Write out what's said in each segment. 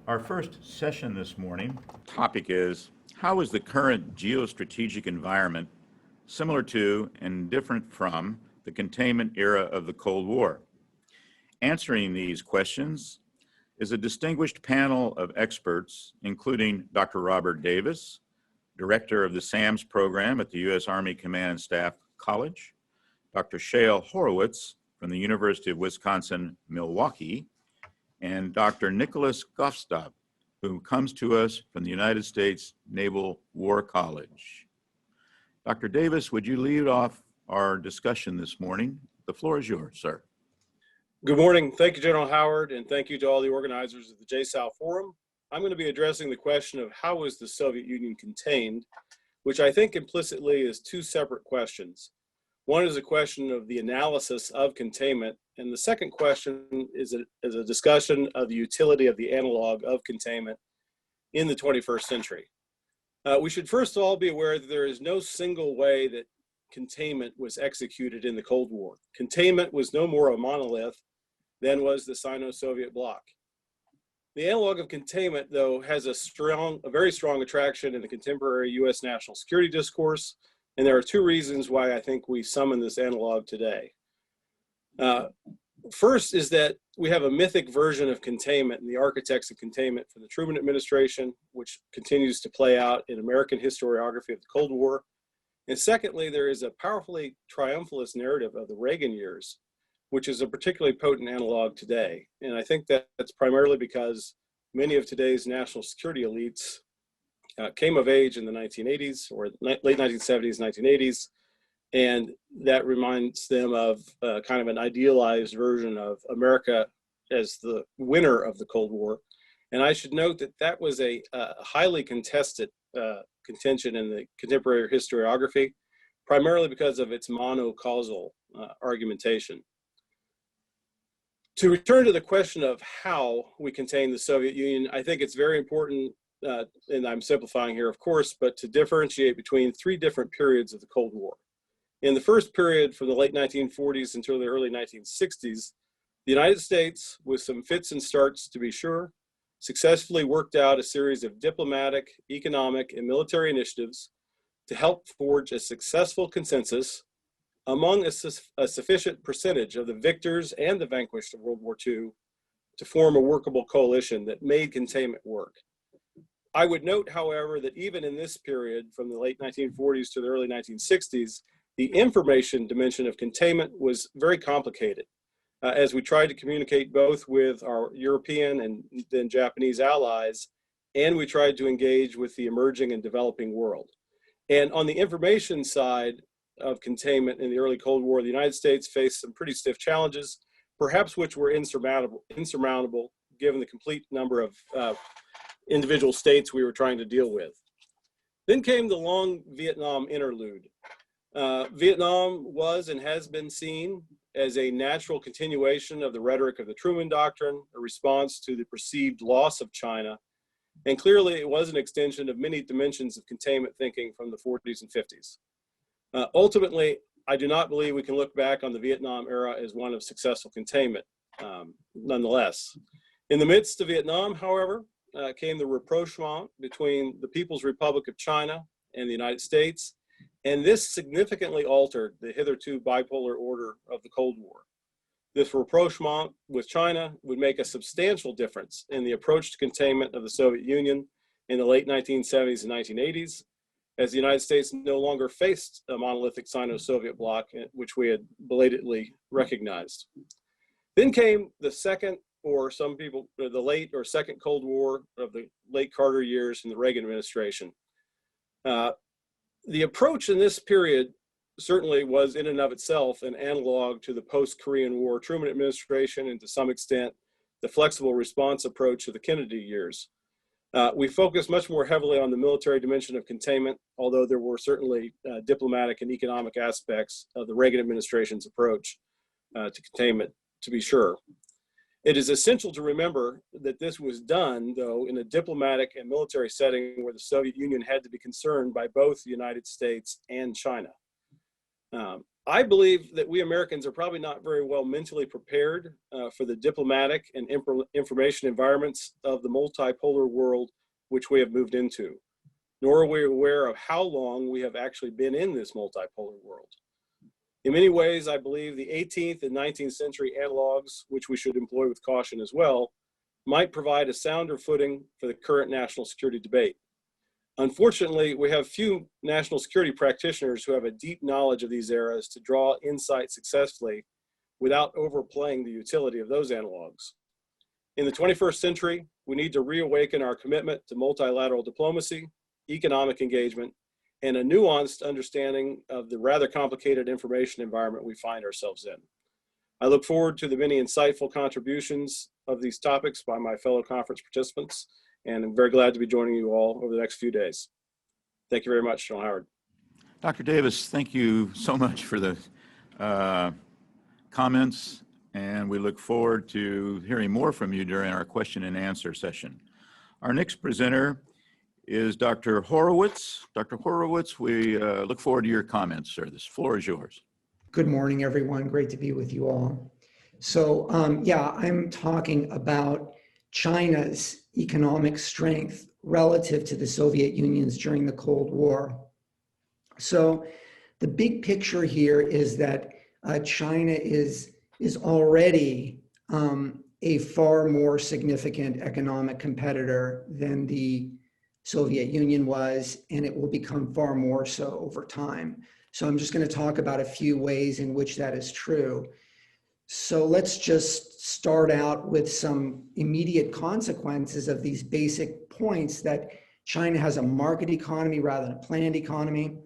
Our first session this morning topic is, how is the current geostrategic environment similar to and different from the containment era of the Cold War? Answering these questions is a distinguished panel of experts, including Dr. Robert Davis, Director of the SAMS program at the U.S. Army Command and Staff College, Dr. Shale Horowitz from the University of Wisconsin-Milwaukee, and Dr. Nikolas Gvodsev, who comes to us from the United States Naval War College. Dr. Davis, would you lead off our discussion this morning? The floor is yours, sir. Good morning. Thank you, General Howard, and thank you to all the organizers of the JSOU Forum. I'm going to be addressing the question of how was the Soviet Union contained, which I think implicitly is two separate questions. One is a question of the analysis of containment, and the second question is a discussion of the utility of the analog of containment in the 21st century. We should first of all be aware that there is no single way that containment was executed in the Cold War. Containment was no more a monolith than was the Sino-Soviet bloc. The analog of containment, though, has a very strong attraction in the contemporary U.S. national security discourse, and there are two reasons why I think we summon this analog today. First is that we have a mythic version of containment and the architects of containment from the Truman administration, which continues to play out in American historiography of the Cold War. And secondly, there is a powerfully triumphalist narrative of the Reagan years, which is a particularly potent analog today. And I think that's primarily because many of today's national security elites came of age in the 1980s or late 1970s, 1980s, and that reminds them of kind of an idealized version of America as the winner of the Cold War. And I should note that that was a highly contested contention in the contemporary historiography, primarily because of its monocausal argumentation. To return to the question of how we contain the Soviet Union, I think it's very important, and I'm simplifying here, of course, but to differentiate between three different periods of the Cold War. In the first period, from the late 1940s until the early 1960s, the United States, with some fits and starts to be sure, successfully worked out a series of diplomatic, economic, and military initiatives to help forge a successful consensus among a sufficient percentage of the victors and the vanquished of World War II to form a workable coalition that made containment work. I would note, however, that even in this period, from the late 1940s to the early 1960s, the information dimension of containment was very complicated as we tried to communicate both with our European and then Japanese allies, and we tried to engage with the emerging and developing world. And on the information side of containment in the early Cold War, the United States faced some pretty stiff challenges, perhaps which were insurmountable given the complete number of individual states we were trying to deal with. Then came the long Vietnam interlude. Vietnam was and has been seen as a natural continuation of the rhetoric of the Truman Doctrine, a response to the perceived loss of China. And clearly it was an extension of many dimensions of containment thinking from the 40s and 50s. Ultimately, I do not believe we can look back on the Vietnam era as one of successful containment, nonetheless. In the midst of Vietnam, however, came the rapprochement between the People's Republic of China and the United States, and this significantly altered the hitherto bipolar order of the Cold War. This rapprochement with China would make a substantial difference in the approach to containment of the Soviet Union in the late 1970s and 1980s, as the United States no longer faced a monolithic Sino-Soviet bloc, which we had belatedly recognized. Then came the second, or some people, the late or second Cold War of the late Carter years in the Reagan administration. The approach in this period certainly was in and of itself an analog to the post-Korean War Truman administration, and to some extent, the flexible response approach of the Kennedy years. We focused much more heavily on the military dimension of containment, although there were certainly diplomatic and economic aspects of the Reagan administration's approach to containment, to be sure. It is essential to remember that this was done, though, in a diplomatic and military setting where the Soviet Union had to be concerned by both the United States and China. I believe that we Americans are probably not very well mentally prepared for the diplomatic and information environments of the multipolar world which we have moved into, nor are we aware of how long we have actually been in this multipolar world. In many ways, I believe the 18th and 19th century analogs, which we should employ with caution as well, might provide a sounder footing for the current national security debate. Unfortunately, we have few national security practitioners who have a deep knowledge of these eras to draw insight successfully without overplaying the utility of those analogs. In the 21st century, we need to reawaken our commitment to multilateral diplomacy, economic engagement, and a nuanced understanding of the rather complicated information environment we find ourselves in. I look forward to the many insightful contributions of these topics by my fellow conference participants, and I'm very glad to be joining you all over the next few days. Thank you very much, General Howard. Dr. Davis, thank you so much for the comments, and we look forward to hearing more from you during our question and answer session. Our next presenter is Dr. Horowitz. Dr. Horowitz, we look forward to your comments, sir. This floor is yours. Good morning, everyone. Great to be with you all. So, I'm talking about China's economic strength relative to the Soviet Union's during the Cold War. So, the big picture here is that China is already a far more significant economic competitor than the Soviet Union was, and it will become far more so over time. So I'm just going to talk about a few ways in which that is true. So let's just start out with some immediate consequences of these basic points that China has a market economy rather than a planned economy.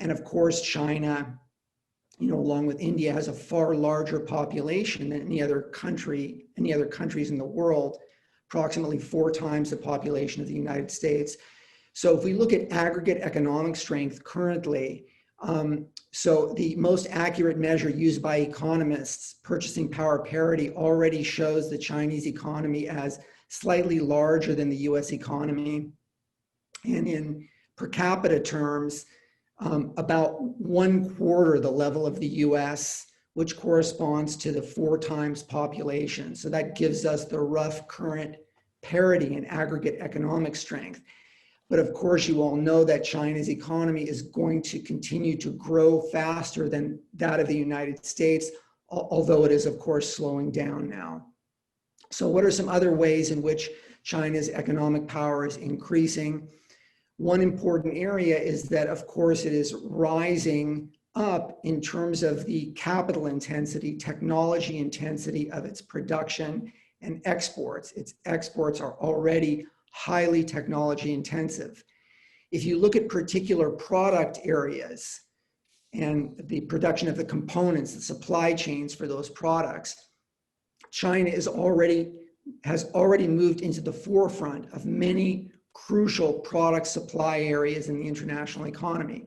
And of course, China, along with India, has a far larger population than any other countries in the world, approximately 4 times the population of the United States. So if we look at aggregate economic strength currently, so the most accurate measure used by economists, purchasing power parity, already shows the Chinese economy as slightly larger than the US economy. And in per capita terms, about 1/4 the level of the US, which corresponds to the 4 times population. So that gives us the rough current parity in aggregate economic strength. But of course, you all know that China's economy is going to continue to grow faster than that of the United States, although it is, of course, slowing down now. So what are some other ways in which China's economic power is increasing? One important area is that, of course, it is rising up in terms of the capital intensity, technology intensity of its production and exports. Its exports are already highly technology intensive. If you look at particular product areas and the production of the components, the supply chains for those products, China has already moved into the forefront of many crucial product supply areas in the international economy.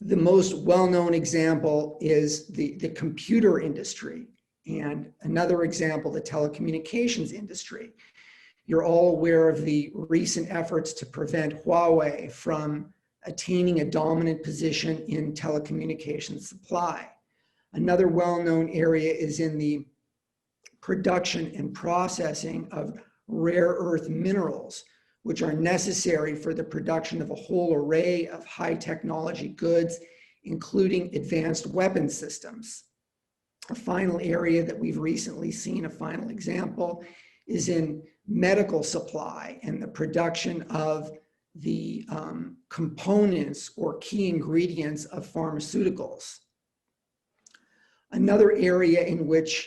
The most well-known example is the computer industry, and another example, the telecommunications industry. You're all aware of the recent efforts to prevent Huawei from attaining a dominant position in telecommunications supply. Another well-known area is in the production and processing of rare earth minerals, which are necessary for the production of a whole array of high technology goods, including advanced weapon systems. A final area that we've recently seen, a final example, is in medical supply and the production of the components or key ingredients of pharmaceuticals. Another area in which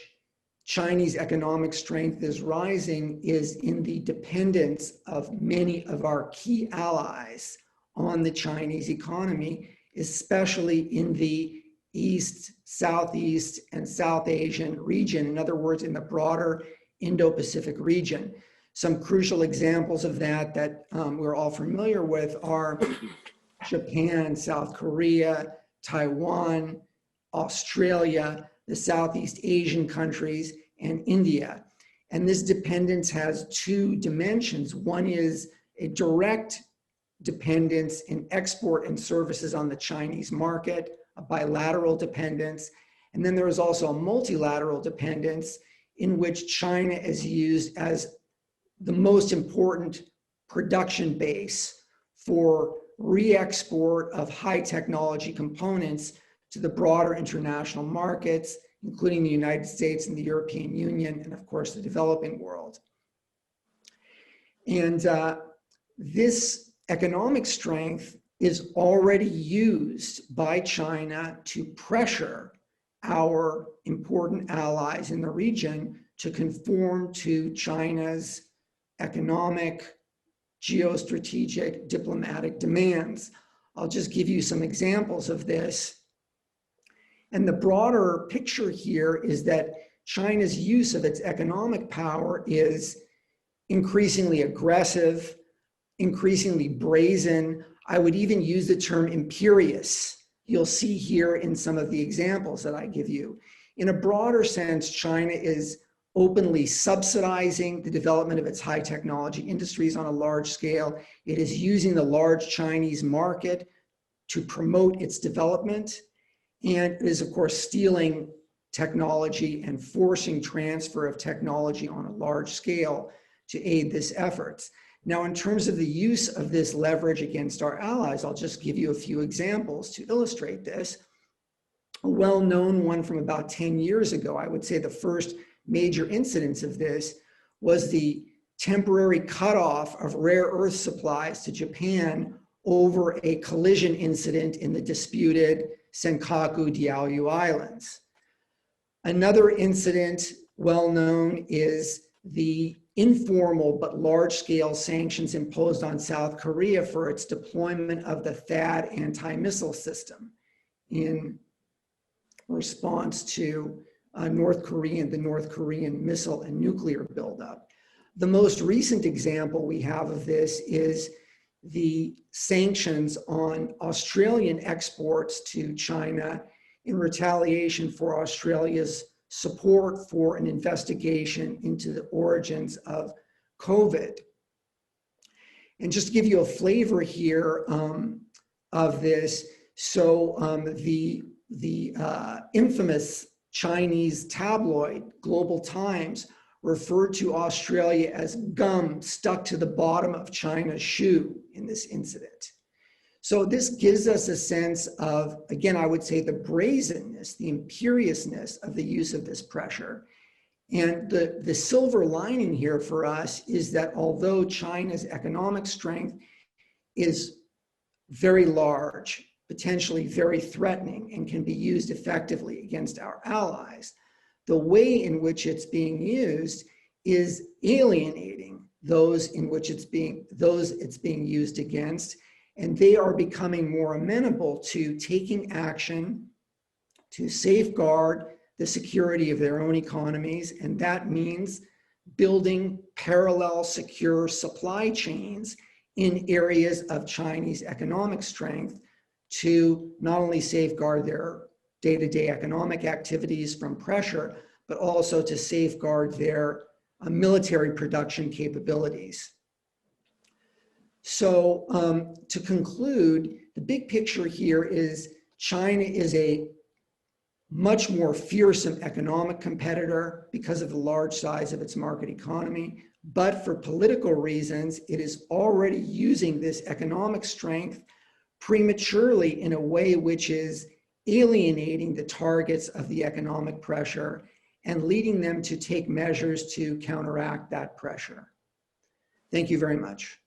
Chinese economic strength is rising is in the dependence of many of our key allies on the Chinese economy, especially in the East, Southeast, and South Asian region. In other words, in the broader Indo-Pacific region. Some crucial examples of that we're all familiar with are Japan, South Korea, Taiwan, Australia, the Southeast Asian countries, and India. And this dependence has 2 dimensions. One is a direct dependence in export and services on the Chinese market, a bilateral dependence. And then there is also a multilateral dependence in which China is used as the most important production base for re-export of high technology components to the broader international markets, including the United States and the European Union, and of course the developing world. And this economic strength is already used by China to pressure our important allies in the region to conform to China's economic, geostrategic, diplomatic demands. I'll just give you some examples of this. And the broader picture here is that China's use of its economic power is increasingly aggressive, increasingly brazen. I would even use the term imperious. You'll see here in some of the examples that I give you. In a broader sense, China is openly subsidizing the development of its high technology industries on a large scale. It is using the large Chinese market to promote its development. And it is, of course, stealing technology and forcing transfer of technology on a large scale to aid this efforts. Now, in terms of the use of this leverage against our allies, I'll just give you a few examples to illustrate this. A well-known one from about 10 years ago, I would say the first major incidence of this was the temporary cutoff of rare earth supplies to Japan over a collision incident in the disputed Senkaku Diaoyu Islands. Another incident well known is the informal but large-scale sanctions imposed on South Korea for its deployment of the THAAD anti-missile system in response to the North Korean missile and nuclear buildup. The most recent example we have of this is the sanctions on Australian exports to China in retaliation for Australia's support for an investigation into the origins of COVID. And just to give you a flavor here of this, so the infamous Chinese tabloid Global Times referred to Australia as gum stuck to the bottom of China's shoe in this incident. So this gives us a sense of, again, I would say the brazenness, the imperiousness of the use of this pressure. And the silver lining here for us is that although China's economic strength is very large, potentially very threatening, and can be used effectively against our allies, the way in which it's being used is alienating those it's being used against, and they are becoming more amenable to taking action to safeguard the security of their own economies, and that means building parallel secure supply chains in areas of Chinese economic strength to not only safeguard their day-to-day economic activities from pressure, but also to safeguard their military production capabilities. So to conclude, the big picture here is China is a much more fearsome economic competitor because of the large size of its market economy, but for political reasons, it is already using this economic strength prematurely in a way which is alienating the targets of the economic pressure and leading them to take measures to counteract that pressure. Thank you very much.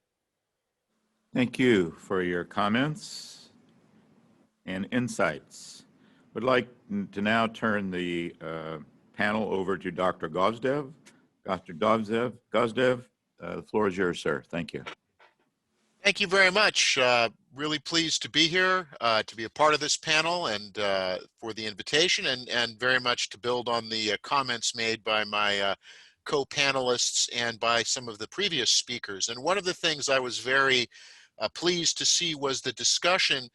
Thank you for your comments and insights. Would like to now turn the panel over to Dr. Gvodsev. Dr. Gvodsev, the floor is yours, sir. Thank you. Thank you very much. Really pleased to be here, to be a part of this panel, and for the invitation, and very much to build on the comments made by my co-panelists and by some of the previous speakers. And one of the things I was very pleased to see was the discussion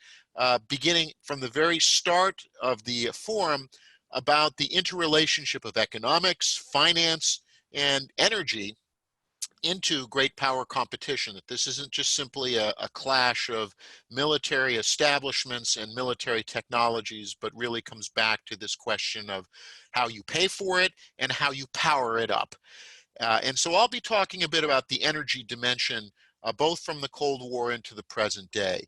beginning from the very start of the forum about the interrelationship of economics, finance, and energy into great power competition, that this isn't just simply a clash of military establishments and military technologies, but really comes back to this question of how you pay for it and how you power it up. And so I'll be talking a bit about the energy dimension, both from the Cold War into the present day.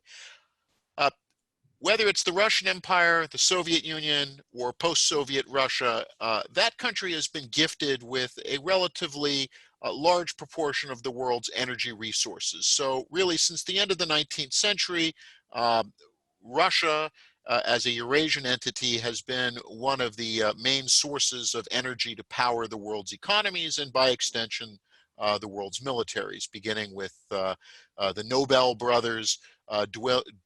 Whether it's the Russian Empire, the Soviet Union, or post-Soviet Russia, that country has been gifted with a relatively large proportion of the world's energy resources. So really, since the end of the 19th century, Russia, as a Eurasian entity, has been one of the main sources of energy to power the world's economies and, by extension, the world's militaries, beginning with the Nobel brothers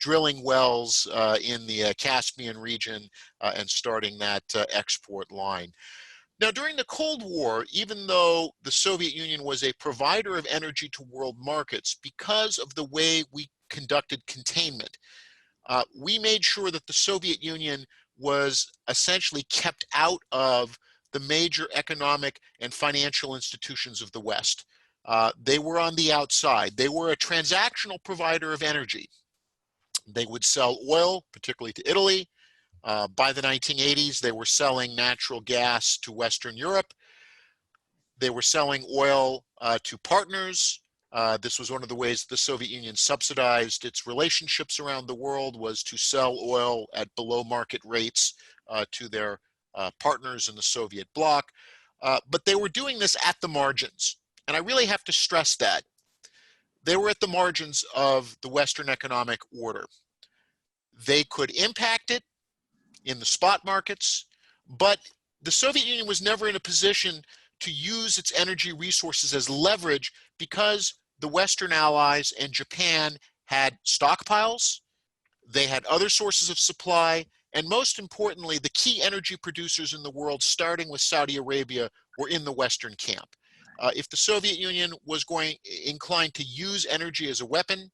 drilling wells in the Caspian region and starting that export line. Now, during the Cold War, even though the Soviet Union was a provider of energy to world markets, because of the way we conducted containment, we made sure that the Soviet Union was essentially kept out of the major economic and financial institutions of the West. They were on the outside. They were a transactional provider of energy. They would sell oil, particularly to Italy. By the 1980s, they were selling natural gas to Western Europe. They were selling oil to partners. This was one of the ways the Soviet Union subsidized its relationships around the world, was to sell oil at below market rates to their partners in the Soviet bloc. But they were doing this at the margins. And I really have to stress that. They were at the margins of the Western economic order. They could impact it in the spot markets, but the Soviet Union was never in a position to use its energy resources as leverage because the Western allies and Japan had stockpiles, they had other sources of supply, and most importantly, the key energy producers in the world, starting with Saudi Arabia, were in the Western camp. If the Soviet Union was inclined to use energy as a weapon,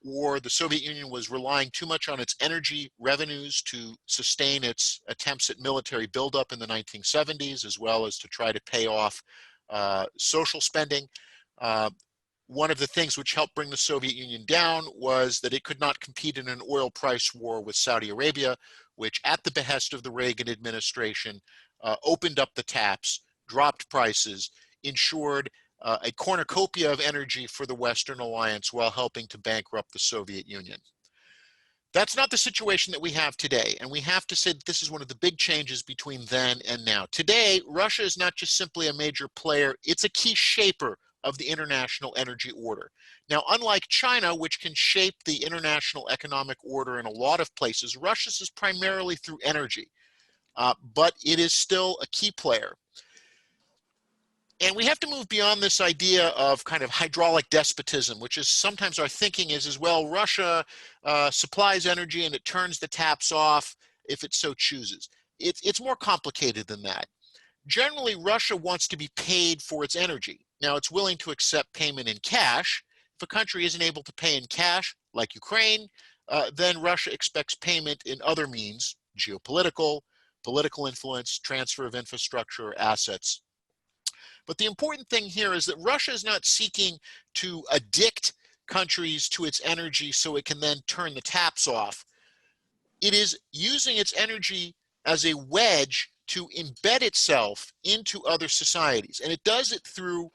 or the Soviet Union was relying too much on its energy revenues to sustain its attempts at military buildup in the 1970s, as well as to try to pay off social spending, one of the things which helped bring the Soviet Union down was that it could not compete in an oil price war with Saudi Arabia, which at the behest of the Reagan administration opened up the taps, dropped prices, ensured a cornucopia of energy for the Western alliance while helping to bankrupt the Soviet Union. That's not the situation that we have today, and we have to say that this is one of the big changes between then and now. Today, Russia is not just simply a major player, it's a key shaper of the international energy order. Now, unlike China, which can shape the international economic order in a lot of places, Russia's is primarily through energy, but it is still a key player. And we have to move beyond this idea of kind of hydraulic despotism, which is sometimes our thinking is well, Russia supplies energy and it turns the taps off if it so chooses. It's more complicated than that. Generally, Russia wants to be paid for its energy. Now, it's willing to accept payment in cash. If a country isn't able to pay in cash, like Ukraine, then Russia expects payment in other means, geopolitical, political influence, transfer of infrastructure or assets. But the important thing here is that Russia is not seeking to addict countries to its energy so it can then turn the taps off. It is using its energy as a wedge to embed itself into other societies. And it does it through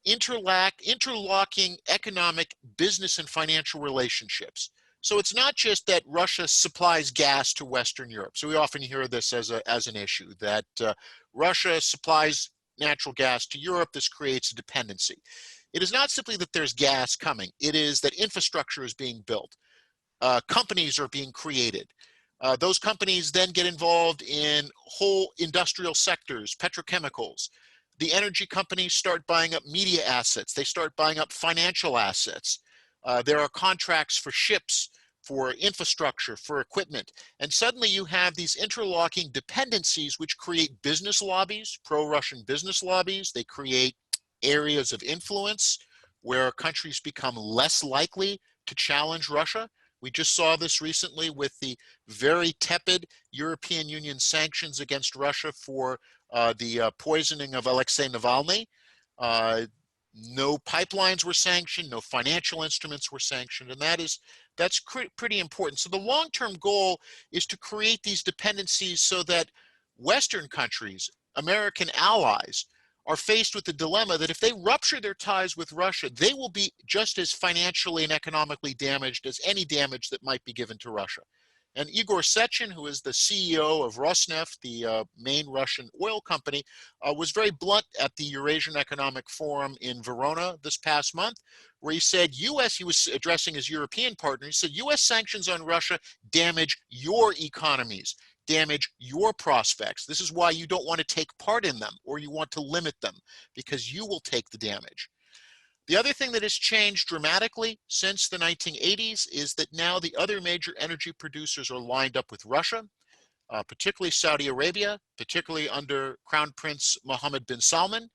interlocking economic, business, and financial relationships. So it's not just that Russia supplies gas to Western Europe. So we often hear this as an issue, that Russia supplies natural gas to Europe. This creates a dependency. It is not simply that there's gas coming. It is that infrastructure is being built. Companies are being created. Those companies then get involved in whole industrial sectors, petrochemicals. The energy companies start buying up media assets. They start buying up financial assets. There are contracts for ships, for infrastructure, for equipment. And suddenly you have these interlocking dependencies which create business lobbies, pro-Russian business lobbies. They create areas of influence where countries become less likely to challenge Russia. We just saw this recently with the very tepid European Union sanctions against Russia for the poisoning of Alexei Navalny. no pipelines were sanctioned, no financial instruments were sanctioned, and that's pretty important. So the long-term goal is to create these dependencies so that Western countries, American allies, are faced with the dilemma that if they rupture their ties with Russia, they will be just as financially and economically damaged as any damage that might be given to Russia. And Igor Sechin, who is the CEO of Rosneft, the main Russian oil company, was very blunt at the Eurasian Economic Forum in Verona this past month, where he said he was addressing his European partner, he said, US sanctions on Russia damage your economies, damage your prospects. This is why you don't want to take part in them, or you want to limit them, because you will take the damage. The other thing that has changed dramatically since the 1980s is that now the other major energy producers are lined up with Russia, particularly Saudi Arabia, particularly under Crown Prince Mohammed bin Salman,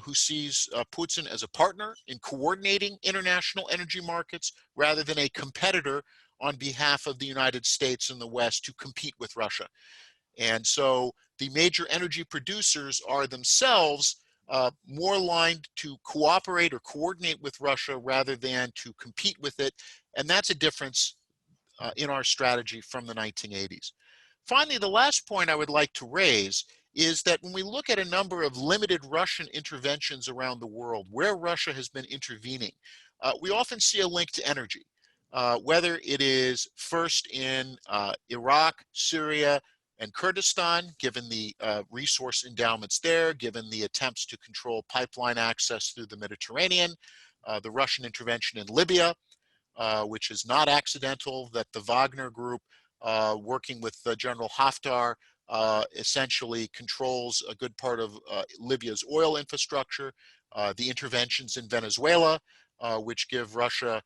who sees Putin as a partner in coordinating international energy markets rather than a competitor on behalf of the United States and the West to compete with Russia. And so the major energy producers are themselves more aligned to cooperate or coordinate with Russia rather than to compete with it. And that's a difference in our strategy from the 1980s. Finally, the last point I would like to raise is that when we look at a number of limited Russian interventions around the world where Russia has been intervening, we often see a link to energy, whether it is first in Iraq, Syria, and Kurdistan, given the resource endowments there, given the attempts to control pipeline access through the Mediterranean, the Russian intervention in Libya, which is not accidental, that the Wagner group, working with General Haftar, essentially controls a good part of Libya's oil infrastructure, the interventions in Venezuela, which give Russia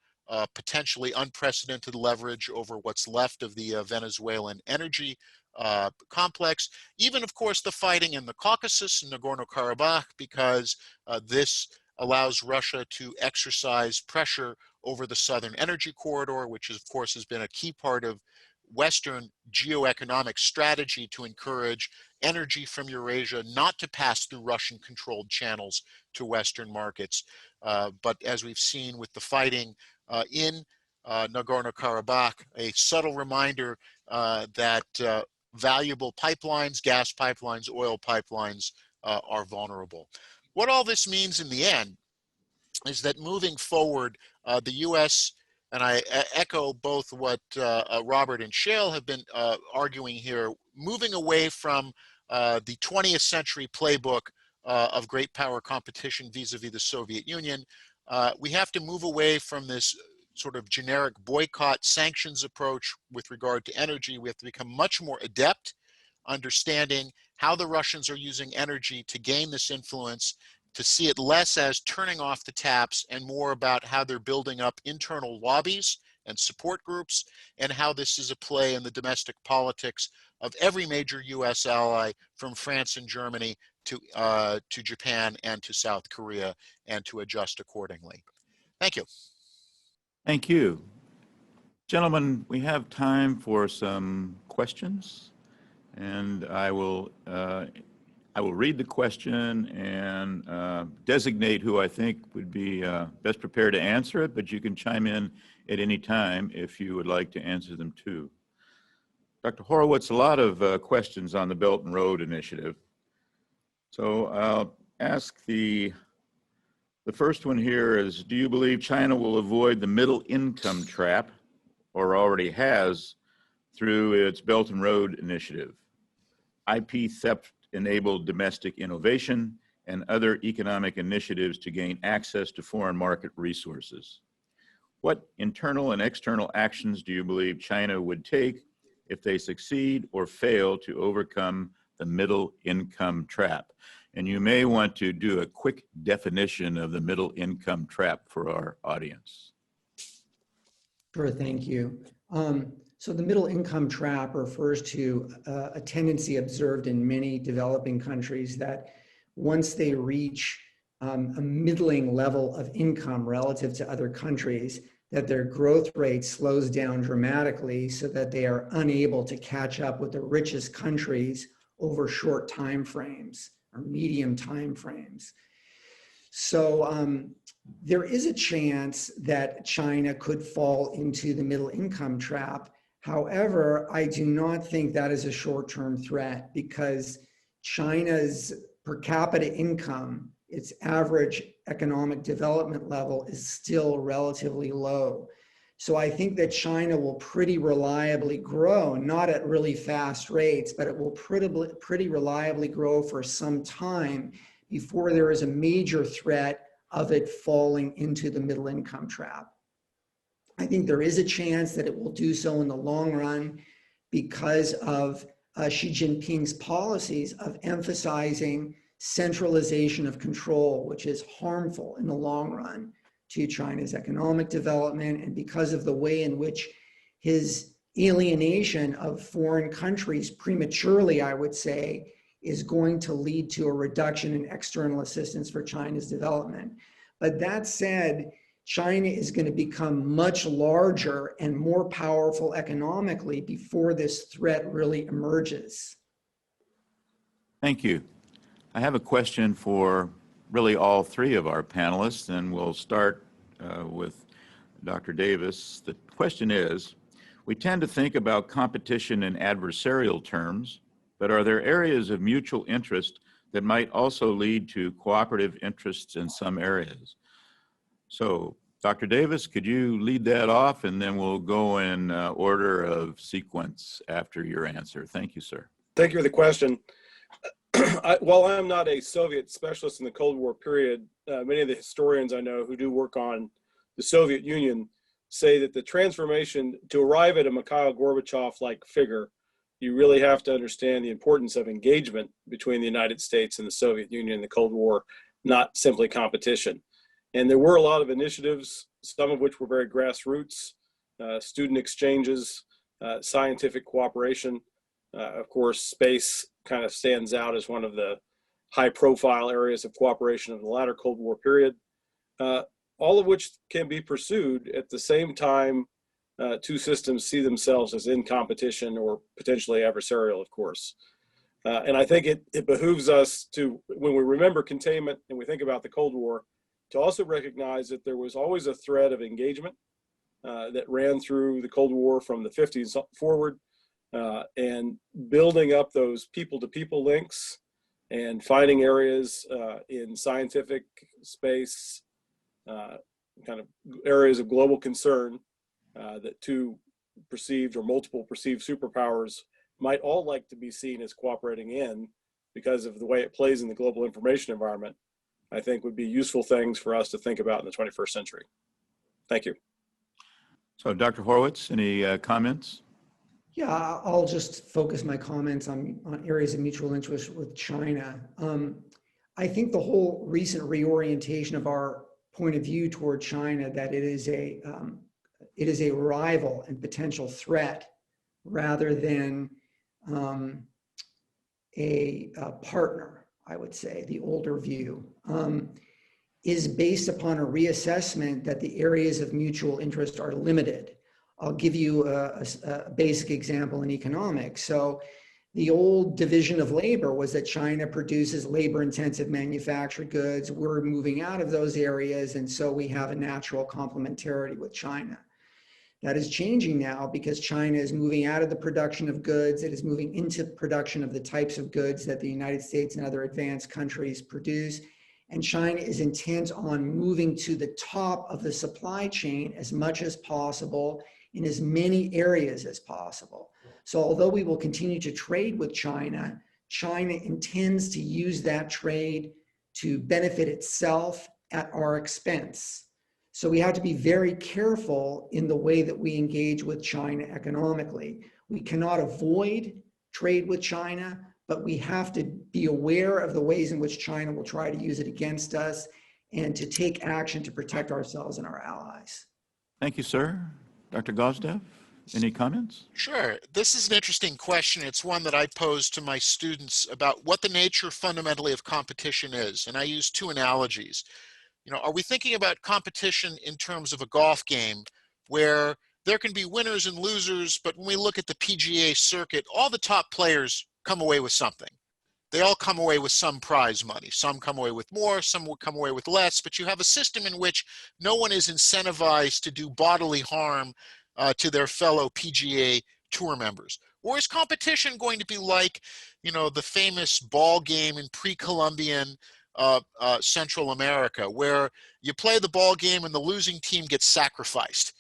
potentially unprecedented leverage over what's left of the Venezuelan energy complex, even of course the fighting in the Caucasus and Nagorno-Karabakh, because this allows Russia to exercise pressure over the southern energy corridor, which of course has been a key part of Western geoeconomic strategy to encourage energy from Eurasia not to pass through Russian-controlled channels to Western markets. But as we've seen with the fighting in Nagorno-Karabakh, a subtle reminder that valuable pipelines, gas pipelines, oil pipelines are vulnerable. What all this means in the end is that moving forward, the U.S., and I echo both what Robert and Shale have been arguing here, moving away from the 20th century playbook of great power competition vis-a-vis the Soviet Union. We have to move away from this sort of generic boycott sanctions approach with regard to energy. We have to become much more adept understanding how the Russians are using energy to gain this influence, to see it less as turning off the taps and more about how they're building up internal lobbies and support groups, and how this is a play in the domestic politics of every major US ally, from France and Germany to Japan and to South Korea, and to adjust accordingly. Thank you. Thank you. Gentlemen, we have time for some questions, and I will read the question and designate who I think would be best prepared to answer it, but you can chime in at any time if you would like to answer them too. Dr. Horowitz, a lot of questions on the Belt and Road Initiative. So I'll ask the first one here is, do you believe China will avoid the middle income trap, or already has, through its Belt and Road Initiative? IP theft enabled domestic innovation and other economic initiatives to gain access to foreign market resources. What internal and external actions do you believe China would take if they succeed or fail to overcome the middle income trap? And you may want to do a quick definition of the middle income trap for our audience. Sure, thank you. So the middle income trap refers to a tendency observed in many developing countries that once they reach a middling level of income relative to other countries, that their growth rate slows down dramatically so that they are unable to catch up with the richest countries over short time frames or medium time frames. So there is a chance that China could fall into the middle income trap. However, I do not think that is a short-term threat because China's per capita income, its average economic development level, is still relatively low. So I think that China will pretty reliably grow, not at really fast rates, but it will pretty reliably grow for some time before there is a major threat of it falling into the middle income trap. I think there is a chance that it will do so in the long run because of Xi Jinping's policies of emphasizing centralization of control, which is harmful in the long run to China's economic development, and because of the way in which his alienation of foreign countries prematurely, I would say, is going to lead to a reduction in external assistance for China's development. But that said, China is going to become much larger and more powerful economically before this threat really emerges. Thank you. I have a question for really all three of our panelists, and we'll start with Dr. Davis. The question is, we tend to think about competition in adversarial terms, but are there areas of mutual interest that might also lead to cooperative interests in some areas? So, Dr. Davis, could you lead that off, and then we'll go in order of sequence after your answer. Thank you, sir. Thank you for the question. While I'm not a Soviet specialist in the Cold War period, many of the historians I know who do work on the Soviet Union say that the transformation to arrive at a Mikhail Gorbachev-like figure, you really have to understand the importance of engagement between the United States and the Soviet Union in the Cold War, not simply competition. And there were a lot of initiatives, some of which were very grassroots, student exchanges, scientific cooperation. Of course, space kind of stands out as one of the high profile areas of cooperation of the latter Cold War period, all of which can be pursued at the same time. Two systems see themselves as in competition or potentially adversarial, of course. And I think it behooves us to, when we remember containment and we think about the Cold War, to also recognize that there was always a thread of engagement that ran through the Cold War from the 50s forward, and building up those people-to-people links and finding areas in scientific space, kind of areas of global concern that two perceived or multiple perceived superpowers might all like to be seen as cooperating in because of the way it plays in the global information environment, I think would be useful things for us to think about in the 21st century. Thank you. So, Dr. Horowitz, any comments? Yeah, I'll just focus my comments on areas of mutual interest with China. I think the whole recent reorientation of our point of view toward China, that it is a rival and potential threat rather than a partner, I would say, the older view, is based upon a reassessment that the areas of mutual interest are limited. I'll give you a basic example in economics. So the old division of labor was that China produces labor-intensive manufactured goods. We're moving out of those areas, and so we have a natural complementarity with China. That is changing now because China is moving out of the production of goods. It is moving into production of the types of goods that the United States and other advanced countries produce. And China is intent on moving to the top of the supply chain as much as possible in as many areas as possible. So although we will continue to trade with China, China intends to use that trade to benefit itself at our expense. So we have to be very careful in the way that we engage with China economically. We cannot avoid trade with China, but we have to be aware of the ways in which China will try to use it against us and to take action to protect ourselves and our allies. Thank you, sir. Dr. Gvodsev, any comments? Sure. This is an interesting question. It's one that I pose to my students about what the nature fundamentally of competition is. And I use two analogies. You know, are we thinking about competition in terms of a golf game where there can be winners and losers, but when we look at the PGA circuit, all the top players come away with something? they all come away with some prize money. Some come away with more, some will come away with less, but you have a system in which no one is incentivized to do bodily harm to their fellow PGA Tour members. Or is competition going to be like, you know, the famous ball game in pre-Columbian Central America, where you play the ball game and the losing team gets sacrificed?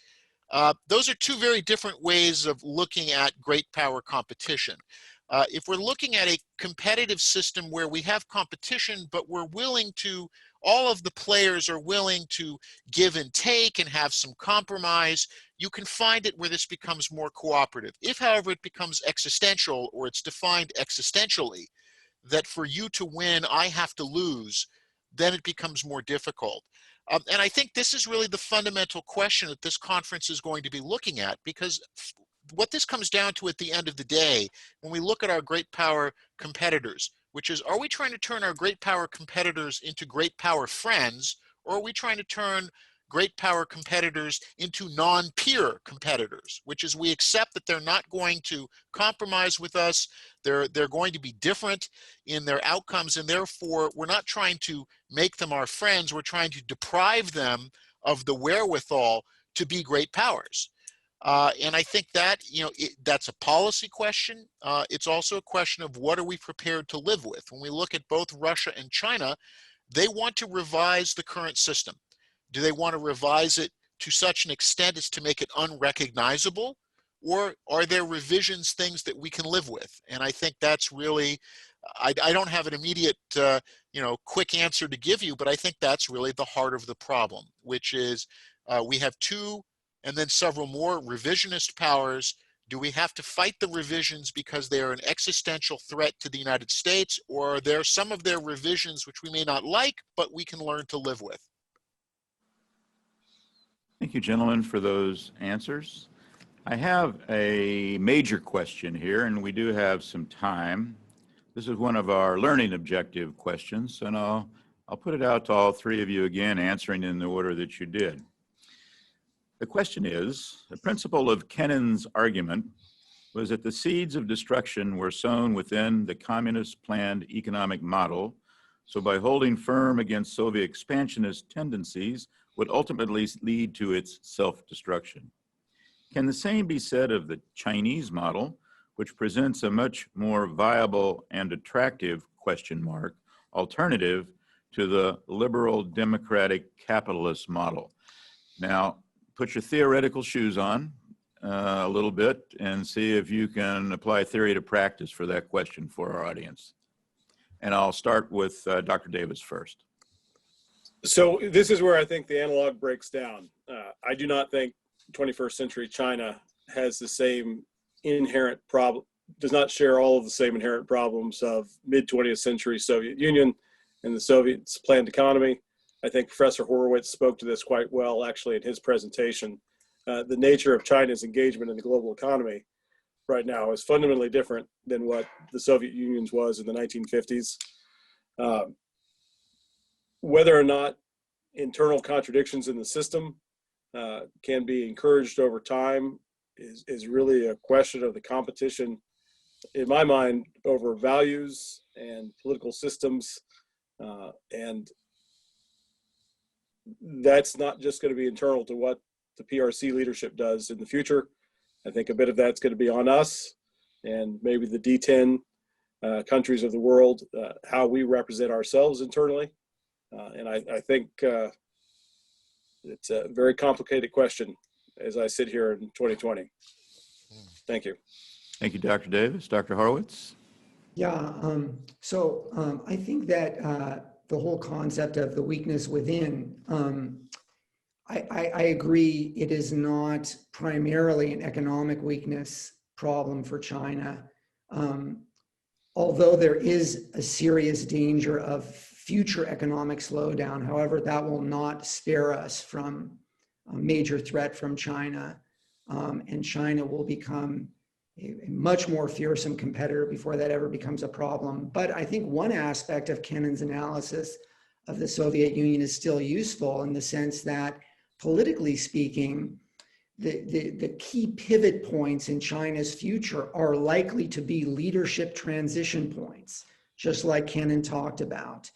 Those are two very different ways of looking at great power competition. If we're looking at a competitive system where we have competition, but we're willing to, all of the players are willing to give and take and have some compromise, you can find it where this becomes more cooperative. If, however, it becomes existential, or it's defined existentially, that for you to win, I have to lose, then it becomes more difficult. And I think this is really the fundamental question that this conference is going to be looking at, because what this comes down to at the end of the day, when we look at our great power competitors, which is, are we trying to turn our great power competitors into great power friends, or are we trying to turn great power competitors into non-peer competitors, which is we accept that they're not going to compromise with us, they're going to be different in their outcomes, and therefore we're not trying to make them our friends, we're trying to deprive them of the wherewithal to be great powers. And I think that, you know, that's a policy question. It's also a question of what are we prepared to live with. When we look at both Russia and China, they want to revise the current system. Do they want to revise it to such an extent as to make it unrecognizable? Or are there revisions things that we can live with? And I think that's really, I don't have an immediate, you know, quick answer to give you, but I think that's really the heart of the problem, which is we have two and then several more revisionist powers. Do we have to fight the revisions because they are an existential threat to the United States, or are there some of their revisions which we may not like, but we can learn to live with? Thank you, gentlemen, for those answers. I have a major question here, and we do have some time. This is one of our learning objective questions, and I'll put it out to all three of you again, answering in the order that you did. The question is, the principle of Kennan's argument was that the seeds of destruction were sown within the communist planned economic model, so by holding firm against Soviet expansionist tendencies would ultimately lead to its self-destruction. Can the same be said of the Chinese model, which presents a much more viable and attractive alternative to the liberal democratic capitalist model? Now, put your theoretical shoes on a little bit and see if you can apply theory to practice for that question for our audience. And I'll start with Dr. Davis first. So this is where I think the analog breaks down. I do not think 21st century China has the same inherent problem, does not share all of the same inherent problems of mid-20th century Soviet Union and the Soviets' planned economy. I think Professor Horowitz spoke to this quite well, actually, in his presentation. The nature of China's engagement in the global economy right now is fundamentally different than what the Soviet Union's was in the 1950s. Whether or not internal contradictions in the system can be encouraged over time is really a question of the competition, in my mind, over values and political systems. And that's not just going to be internal to what the PRC leadership does in the future. I think a bit of that's going to be on us and maybe the D10 countries of the world, how we represent ourselves internally. And I think it's a very complicated question as I sit here in 2020. Thank you. Thank you, Dr. Davis. Dr. Horowitz? Yeah, I think that the whole concept of the weakness within, I agree it is not primarily an economic weakness problem for China. Although there is a serious danger of future economic slowdown, however, that will not spare us from a major threat from China. And China will become a much more fearsome competitor before that ever becomes a problem. But I think one aspect of Kennan's analysis of the Soviet Union is still useful in the sense that, politically speaking, the key pivot points in China's future are likely to be leadership transition points. just like Kenan talked about.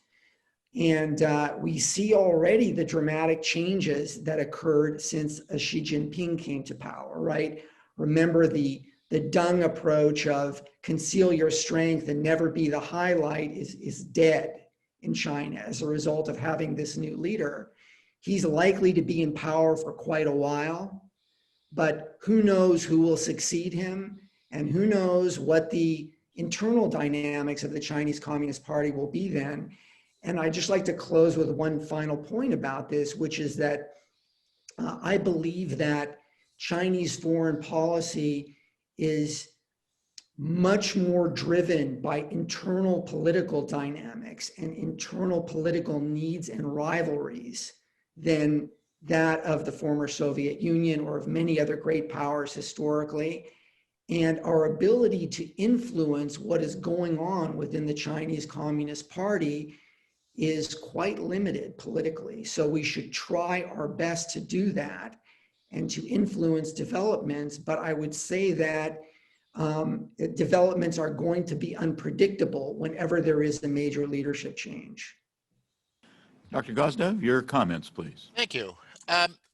And we see already the dramatic changes that occurred since Xi Jinping came to power, right? Remember the Deng approach of conceal your strength and never be the highlight is dead in China as a result of having this new leader. He's likely to be in power for quite a while, but who knows who will succeed him, and who knows what the internal dynamics of the Chinese Communist Party will be then. And I'd just like to close with one final point about this, which is that I believe that Chinese foreign policy is much more driven by internal political dynamics and internal political needs and rivalries than that of the former Soviet Union or of many other great powers historically. And our ability to influence what is going on within the Chinese Communist Party is quite limited politically. So we should try our best to do that and to influence developments. But I would say that developments are going to be unpredictable whenever there is a major leadership change. Dr. Gvodsev, your comments, please. Thank you.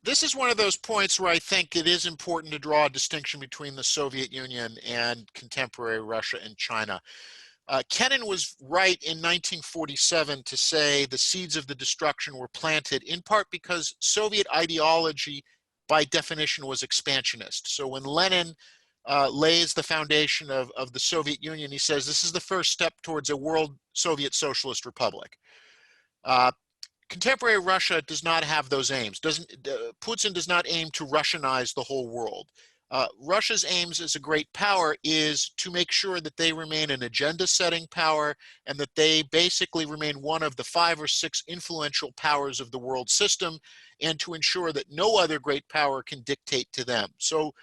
This is one of those points where I think it is important to draw a distinction between the Soviet Union and contemporary Russia and China. Kenan was right in 1947 to say the seeds of the destruction were planted in part because Soviet ideology by definition was expansionist. So when Lenin lays the foundation of the Soviet Union, he says this is the first step towards a world Soviet Socialist Republic. Contemporary Russia does not have those aims. Putin does not aim to Russianize the whole world. Russia's aims as a great power is to make sure that they remain an agenda-setting power and that they basically remain one of the 5 or 6 influential powers of the world system, and to ensure that no other great power can dictate to them. So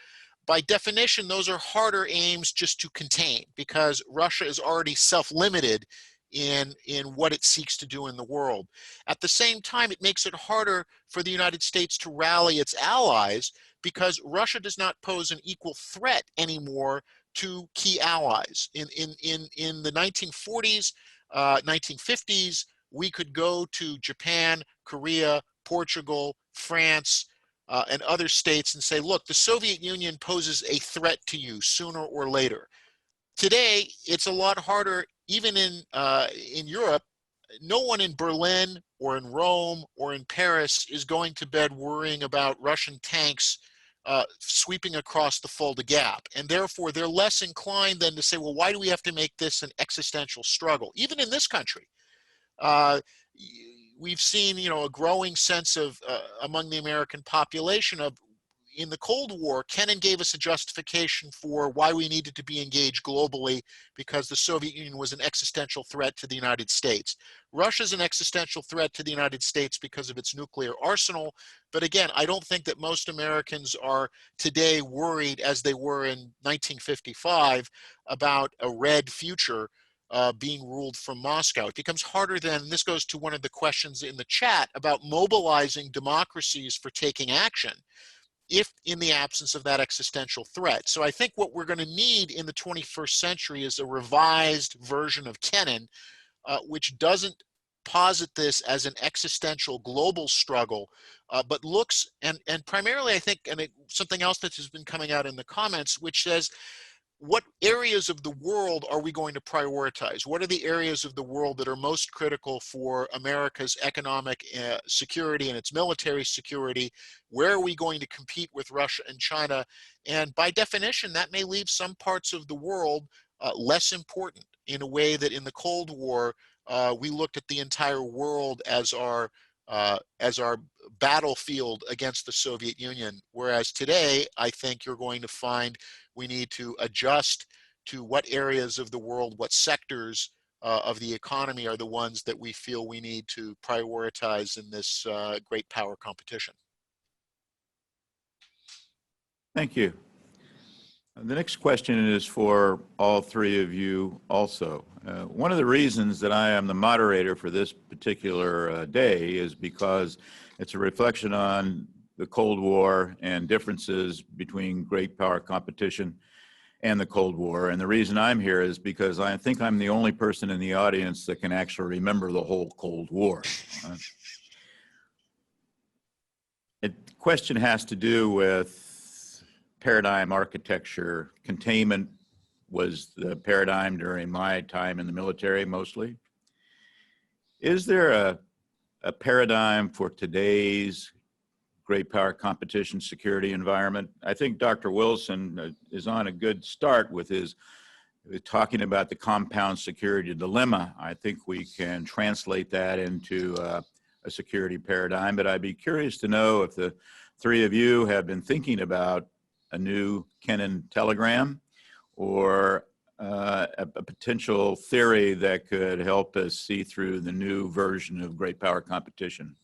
by definition, those are harder aims just to contain, because Russia is already self-limited in what it seeks to do in the world. At the same time, it makes it harder for the United States to rally its allies, because Russia does not pose an equal threat anymore to key allies. In the 1940s, 1950s, we could go to Japan, Korea, Portugal, France, and other states and say, look, the Soviet Union poses a threat to you sooner or later. Today, it's a lot harder, even in Europe. No one in Berlin or in Rome or in Paris is going to bed worrying about Russian tanks sweeping across the Fulda Gap. And therefore, they're less inclined then to say, well, why do we have to make this an existential struggle? Even in this country, we've seen, a growing sense of, among the American population of, in the Cold War, Kenan gave us a justification for why we needed to be engaged globally, because the Soviet Union was an existential threat to the United States. Russia's an existential threat to the United States because of its nuclear arsenal. But again, I don't think that most Americans are today worried, as they were in 1955, about a red future being ruled from Moscow. It becomes harder then, and this goes to one of the questions in the chat about mobilizing democracies for taking action, if in the absence of that existential threat. So I think what we're going to need in the 21st century is a revised version of Kenan, which doesn't posit this as an existential global struggle, but looks, and primarily I think, and something else that has been coming out in the comments, which says, what areas of the world are we going to prioritize? What are the areas of the world that are most critical for America's economic security and its military security? Where are we going to compete with Russia and China? And by definition, that may leave some parts of the world less important, in a way that in the Cold War, we looked at the entire world as our battlefield against the Soviet Union. Whereas today, I think you're going to find we need to adjust to what areas of the world, what sectors of the economy are the ones that we feel we need to prioritize in this great power competition. Thank you. The next question is for all three of you also. One of the reasons that I am the moderator for this particular day is because it's a reflection on the Cold War and differences between great power competition. and the Cold War. And the reason I'm here is because I think I'm the only person in the audience that can actually remember the whole Cold War. The question has to do with paradigm architecture. Containment was the paradigm during my time in the military mostly. Is there a paradigm for today's great power competition security environment? I think Dr. Wilson is on a good start with talking about the compound security dilemma. I think we can translate that into a security paradigm, but I'd be curious to know if the three of you have been thinking about a new Kennan telegram or a potential theory that could help us see through the new version of great power competition.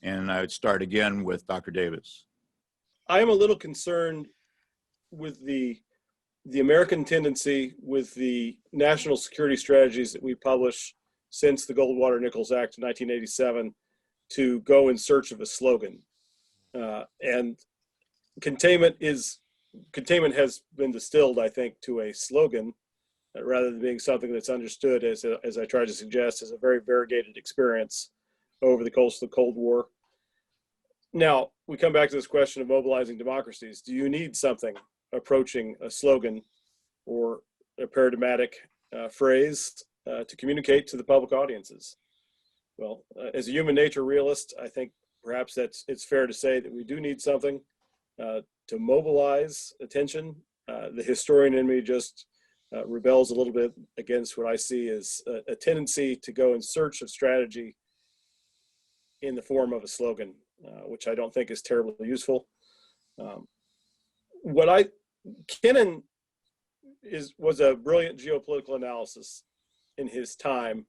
And I would start again with Dr. Davis. I am a little concerned with the American tendency with the national security strategies that we publish since the Goldwater-Nichols Act of 1987 to go in search of a slogan. And containment has been distilled, I think, to a slogan rather than being something that's understood as I tried to suggest, as a very variegated experience over the course of the Cold War. Now, we come back to this question of mobilizing democracies. Do you need something approaching a slogan or a paradigmatic phrase to communicate to the public audiences? Well, as a human nature realist, I think perhaps it's fair to say that we do need something to mobilize attention. The historian in me just rebels a little bit against what I see as a tendency to go in search of strategy in the form of a slogan, which I don't think is terribly useful. Kennan was a brilliant geopolitical analysis in his time,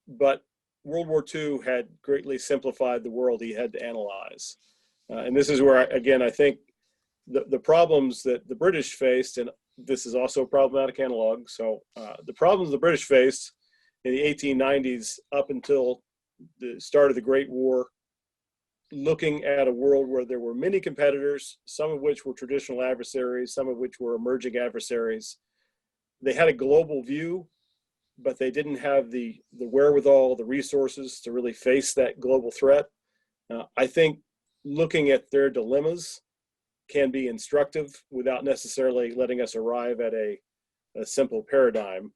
but World War II had greatly simplified the world he had to analyze. And this is where, again, I think the problems that the British faced, and this is also a problematic analog. So the problems the British faced in the 1890s up until the start of the Great War, looking at a world where there were many competitors, some of which were traditional adversaries, some of which were emerging adversaries. They had a global view, but they didn't have the wherewithal, the resources to really face that global threat. I think looking at their dilemmas can be instructive without necessarily letting us arrive at a simple paradigm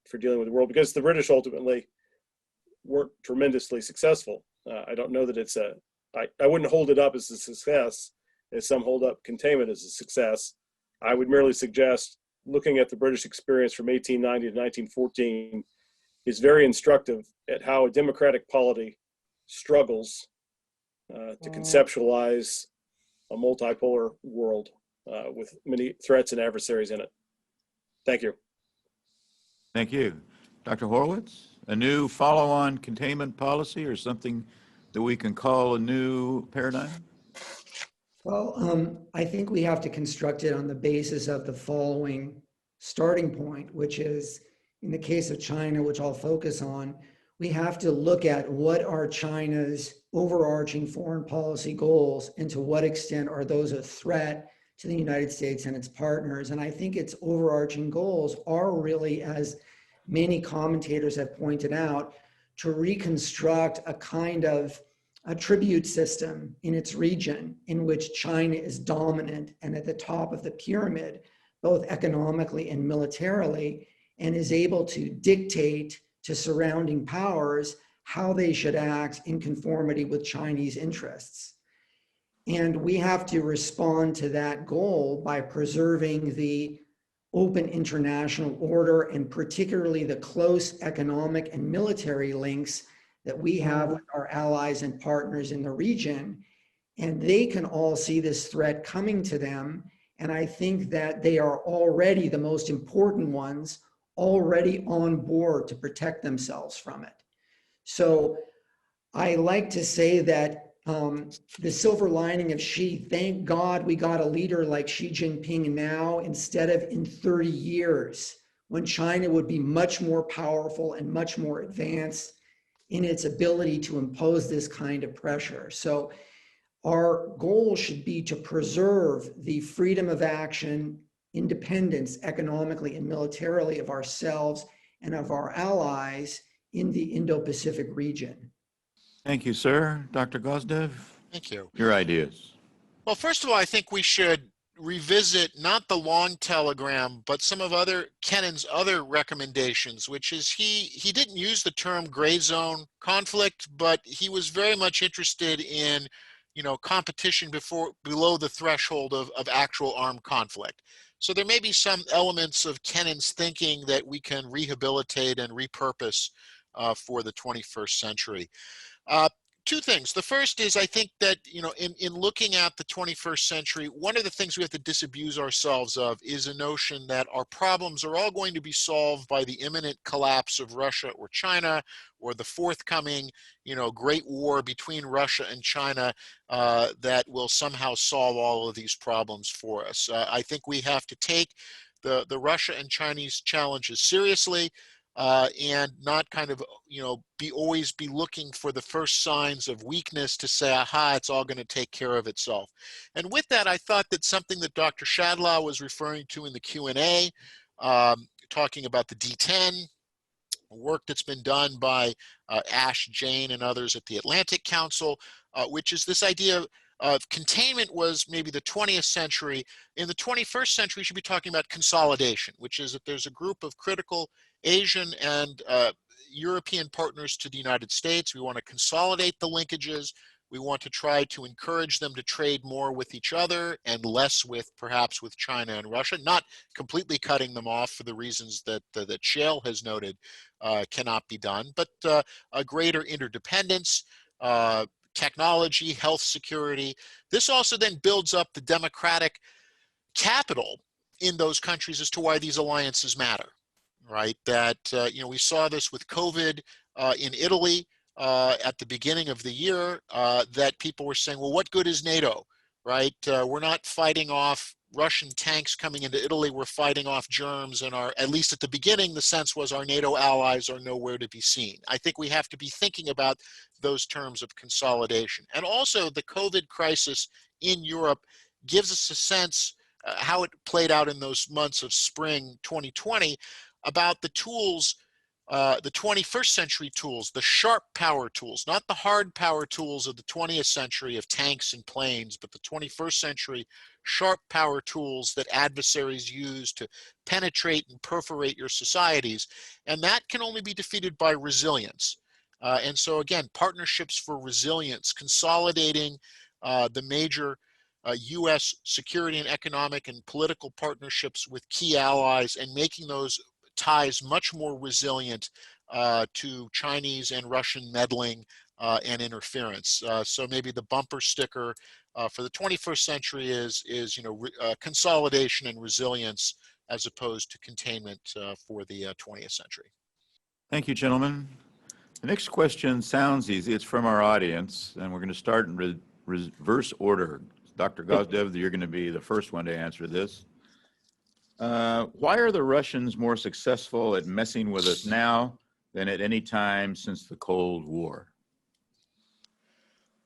for dealing with the world, because the British ultimately weren't tremendously successful. I don't know that it's I wouldn't hold it up as a success as some hold up containment as a success. I would merely suggest looking at the British experience from 1890 to 1914 is very instructive at how a democratic polity struggles to conceptualize a multipolar world with many threats and adversaries in it. Thank you. Thank you. Dr. Horowitz, a new follow-on containment policy or something that we can call a new paradigm? Well, I think we have to construct it on the basis of the following starting point, which is, in the case of China, which I'll focus on, we have to look at what are China's overarching foreign policy goals and to what extent are those a threat to the United States and its partners. And I think its overarching goals are really, as many commentators have pointed out, to reconstruct a kind of a tribute system in its region in which China is dominant and at the top of the pyramid, both economically and militarily, and is able to dictate to surrounding powers how they should act in conformity with Chinese interests. And we have to respond to that goal by preserving the open international order and particularly the close economic and military links that we have with our allies and partners in the region. And they can all see this threat coming to them. And I think that they are already the most important ones, already on board to protect themselves from it. So I like to say that the silver lining of Xi, thank God we got a leader like Xi Jinping now, instead of in 30 years, when China would be much more powerful and much more advanced in its ability to impose this kind of pressure. So our goal should be to preserve the freedom of action independence economically and militarily of ourselves and of our allies in the Indo-Pacific region. Thank you, sir. Dr. Gvodsev, Thank you. your ideas. Well, first of all, I think we should revisit not the long telegram, but some of Kennan's other recommendations, which is he didn't use the term gray zone conflict, but he was very much interested in, competition below the threshold of actual armed conflict. So there may be some elements of Kennan's thinking that we can rehabilitate and repurpose for the 21st century. Two things. The first is, I think that, in looking at the 21st century, one of the things we have to disabuse ourselves of is a notion that our problems are all going to be solved by the imminent collapse of Russia or China, or the forthcoming, great war between Russia and China that will somehow solve all of these problems for us. I think we have to take the Russia and Chinese challenges seriously. And not kind of, always be looking for the first signs of weakness to say, aha, it's all going to take care of itself. And with that, I thought that something that Dr. Shadlaw was referring to in the Q&A, talking about the D10, work that's been done by Ash, Jane, and others at the Atlantic Council, which is this idea of containment was maybe the 20th century. In the 21st century, we should be talking about consolidation, which is that there's a group of critical Asian and European partners to the United States. We want to consolidate the linkages. We want to try to encourage them to trade more with each other and less perhaps with China and Russia, not completely cutting them off for the reasons that Shale has noted cannot be done, but a greater interdependence, technology, health security. This also then builds up the democratic capital in those countries as to why these alliances matter, right? That, we saw this with COVID in Italy at the beginning of the year, that people were saying, well, what good is NATO, right? We're not fighting off Russian tanks coming into Italy, we're fighting off germs, and at least at the beginning, the sense was our NATO allies are nowhere to be seen. I think we have to be thinking about those terms of consolidation. And also the COVID crisis in Europe gives us a sense how it played out in those months of spring 2020 about the tools, the 21st century tools, the sharp power tools, not the hard power tools of the 20th century of tanks and planes, but the 21st century sharp power tools that adversaries use to penetrate and perforate your societies. And that can only be defeated by resilience. And so again, partnerships for resilience, consolidating the major US security and economic and political partnerships with key allies and making those ties much more resilient to Chinese and Russian meddling and interference. So maybe the bumper sticker for the 21st century is consolidation and resilience as opposed to containment for the 20th century. Thank you, gentlemen. The next question sounds easy. It's from our audience, and we're going to start in reverse order. Dr. Gvodsev, you're going to be the first one to answer this. Why are the Russians more successful at messing with us now than at any time since the Cold War?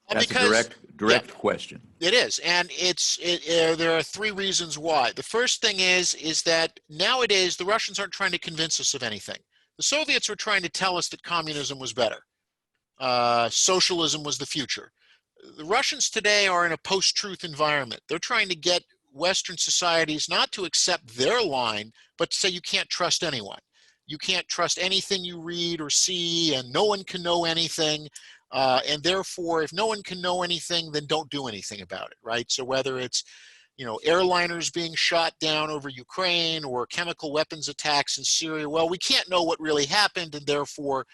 That's a direct question. It is, and there are three reasons why. The first thing is that nowadays the Russians aren't trying to convince us of anything. The Soviets were trying to tell us that communism was better. Socialism was the future. The Russians today are in a post-truth environment. They're trying to get Western societies not to accept their line, but to say you can't trust anyone. You can't trust anything you read or see, and no one can know anything. And therefore, if no one can know anything, then don't do anything about it, right? So whether it's, airliners being shot down over Ukraine or chemical weapons attacks in Syria, well, we can't know what really happened, and therefore,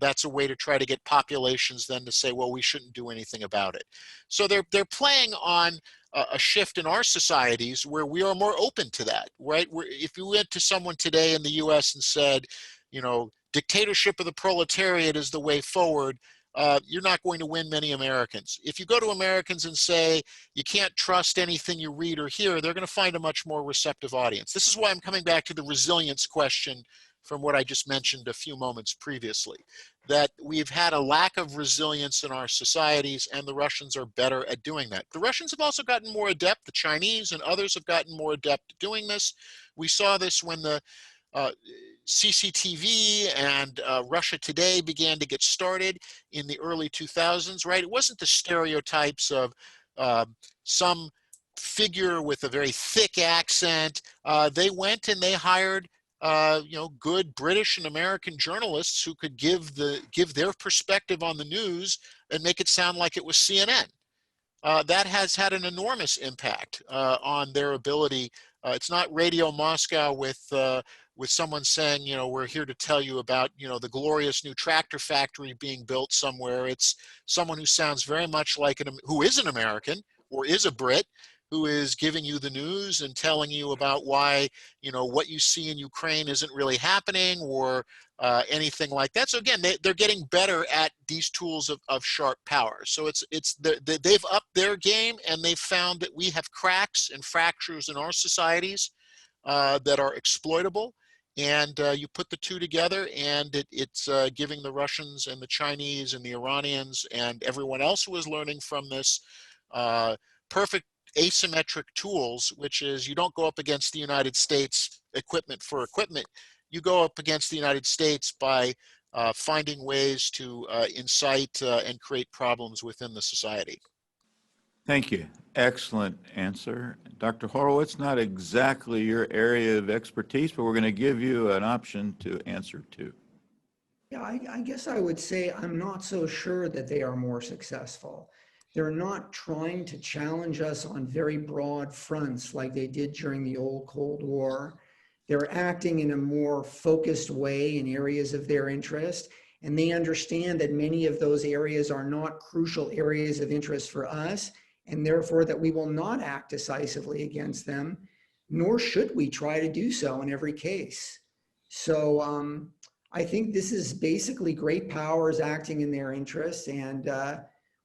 that's a way to try to get populations then to say, well, we shouldn't do anything about it. So they're playing on a shift in our societies where we are more open to that, right? If you went to someone today in the US and said, dictatorship of the proletariat is the way forward, you're not going to win many Americans. If you go to Americans and say, you can't trust anything you read or hear, they're going to find a much more receptive audience. This is why I'm coming back to the resilience question from what I just mentioned a few moments previously, that we've had a lack of resilience in our societies, and the Russians are better at doing that. The Russians have also gotten more adept. The Chinese and others have gotten more adept at doing this. We saw this when the CCTV and Russia Today began to get started in the early 2000s, right? It wasn't the stereotypes of some figure with a very thick accent. They went and they hired good British and American journalists who could give their perspective on the news and make it sound like it was CNN. That has had an enormous impact on their ability. It's not Radio Moscow with someone saying, we're here to tell you about, the glorious new tractor factory being built somewhere. It's someone who sounds very much like who is an American or is a Brit, who is giving you the news and telling you about why, what you see in Ukraine isn't really happening, or anything like that. So again, they're getting better at these tools of sharp power. So they've upped their game, and they've found that we have cracks and fractures in our societies that are exploitable. And you put the two together, and it's giving the Russians and the Chinese and the Iranians and everyone else who is learning from this perfect asymmetric tools, which is you don't go up against the United States equipment for equipment. You go up against the United States by finding ways to incite and create problems within the society. Thank you. Excellent answer. Dr. Horowitz, not exactly your area of expertise, but we're going to give you an option to answer too. Yeah, I guess I would say I'm not so sure that they are more successful. They're not trying to challenge us on very broad fronts like they did during the old Cold War. They're acting in a more focused way in areas of their interest, and they understand that many of those areas are not crucial areas of interest for us, and therefore that we will not act decisively against them, nor should we try to do so in every case. So I think this is basically great powers acting in their interest, and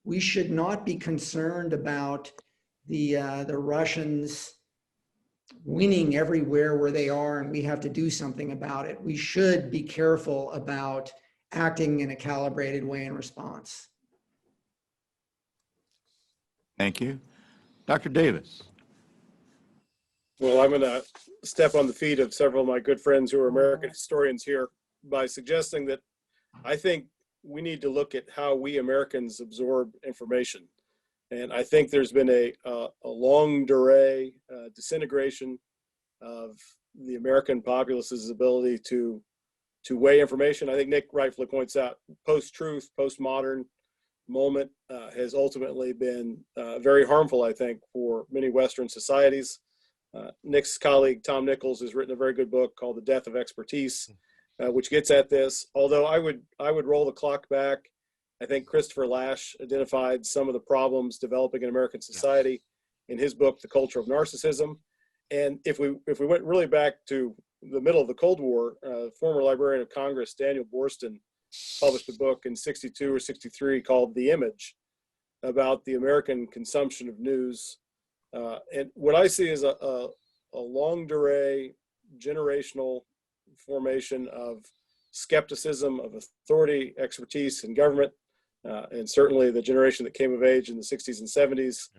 we should not be concerned about the Russians winning everywhere where they are, and we have to do something about it. We should be careful about acting in a calibrated way in response. Thank you. Dr. Davis. Well, I'm going to step on the feet of several of my good friends who are American historians here by suggesting that I think we need to look at how we Americans absorb information. And I think there's been a longue durée disintegration of the American populace's ability to weigh information. I think Nick rightfully points out post-truth, postmodern moment has ultimately been very harmful, I think, for many Western societies. Nick's colleague, Tom Nikolas, has written a very good book called The Death of Expertise, which gets at this. Although I would roll the clock back. I think Christopher Lasch identified some of the problems developing in American society in his book, The Culture of Narcissism. And if we went really back to the middle of the Cold War, former Librarian of Congress, Daniel Boorstin, published a book in 62 or 63 called The Image about the American consumption of news. And what I see is a longue durée, generational formation of skepticism of authority, expertise, and government. And certainly the generation that came of age in the 60s and 70s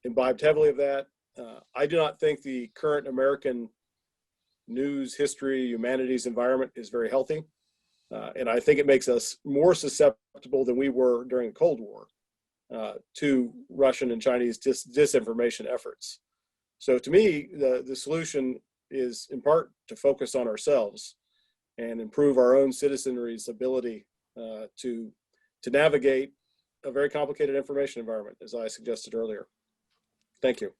imbibed heavily of that. I do not think the current American news, history, humanities environment is very healthy. And I think it makes us more susceptible than we were during the Cold War to Russian and Chinese disinformation efforts. So to me, the solution is in part to focus on ourselves and improve our own citizenry's ability to navigate a very complicated information environment, as I suggested earlier. Thank you.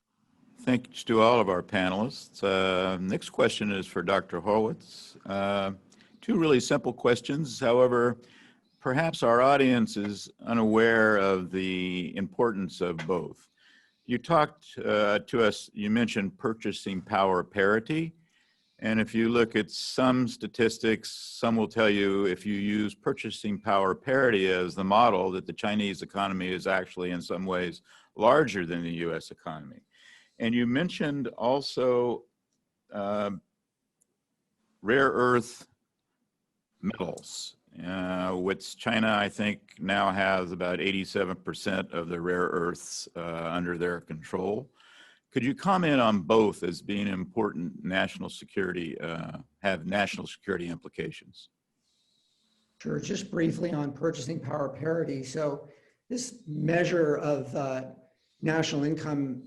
Thanks to all of our panelists. Next question is for Dr. Horowitz. Two really simple questions. However, perhaps our audience is unaware of the importance of both. You talked to us, you mentioned purchasing power parity. And if you look at some statistics, some will tell you if you use purchasing power parity as the model, that the Chinese economy is actually in some ways larger than the US economy. And you mentioned also rare earth metals, which China, I think, now has about 87% of the rare earths under their control. Could you comment on both as being important national security, have national security implications? Sure, just briefly on purchasing power parity. So this measure of national income,